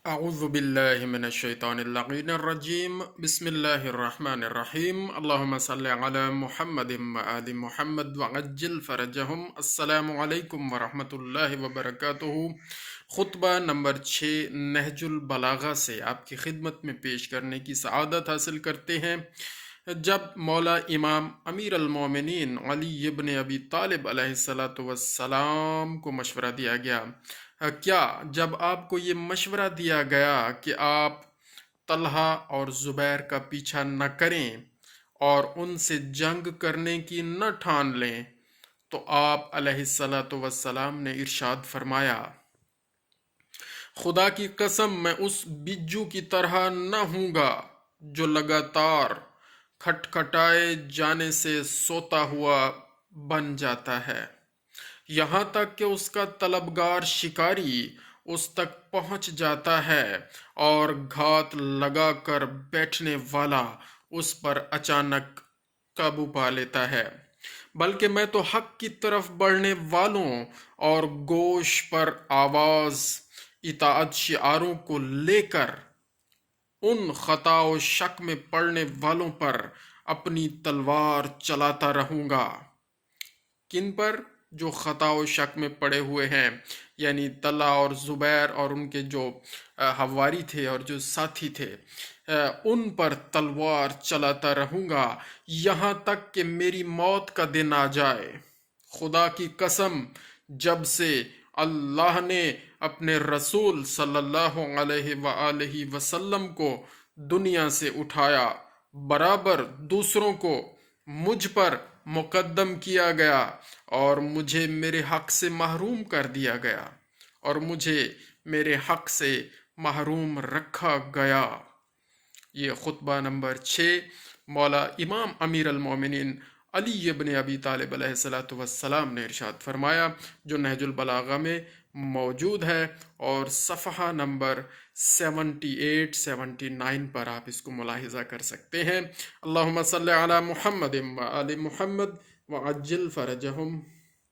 اعوذ باللہ من الشیطان اللعین الرجیم بسم اللہ الرحمن الرحیم اللہم صلی علی محمد وآل محمد وعجل فرجہم۔ السلام علیکم ورحمۃ اللہ وبرکاتہ۔ خطبہ نمبر 6 نہج البلاغہ سے آپ کی خدمت میں پیش کرنے کی سعادت حاصل کرتے ہیں۔ جب مولا امام امیر المومنین علی ابن ابی طالب علیہ السلام کو مشورہ دیا گیا، کیا جب آپ کو یہ مشورہ دیا گیا کہ آپ طلحہ اور زبیر کا پیچھا نہ کریں اور ان سے جنگ کرنے کی نہ ٹھان لیں، تو آپ علیہ السلام نے ارشاد فرمایا، خدا کی قسم میں اس بجو کی طرح نہ ہوں گا جو لگاتار کھٹکھٹائے جانے سے سوتا ہوا بن جاتا ہے، یہاں تک کہ اس کا طلبگار شکاری اس تک پہنچ جاتا ہے اور گھات لگا کر بیٹھنے والا اس پر اچانک قابو پا لیتا ہے، بلکہ میں تو حق کی طرف بڑھنے والوں اور گوش پر آواز اطاعت شعاروں کو لے کر ان خطا و شک میں پڑنے والوں پر اپنی تلوار چلاتا رہوں گا۔ کن پر؟ جو خطا و شک میں پڑے ہوئے ہیں، یعنی طلحہ اور زبیر اور ان کے جو حواری تھے اور جو ساتھی تھے، ان پر تلوار چلاتا رہوں گا یہاں تک کہ میری موت کا دن آ جائے۔ خدا کی قسم، جب سے اللہ نے اپنے رسول صلی اللہ علیہ وآلہ وسلم کو دنیا سے اٹھایا، برابر دوسروں کو مجھ پر مقدم کیا گیا اور مجھے میرے حق سے محروم کر دیا گیا اور مجھے میرے حق سے محروم رکھا گیا۔ یہ خطبہ نمبر 6 مولا امام امیر المومنین علی ابن ابی طالب علیہ السلام نے ارشاد فرمایا، جو نہج البلاغہ میں موجود ہے اور صفحہ نمبر 78-79 پر آپ اس کو ملاحظہ کر سکتے ہیں۔ اللہم صلی علی محمد وآل محمد وعجل فرجہم۔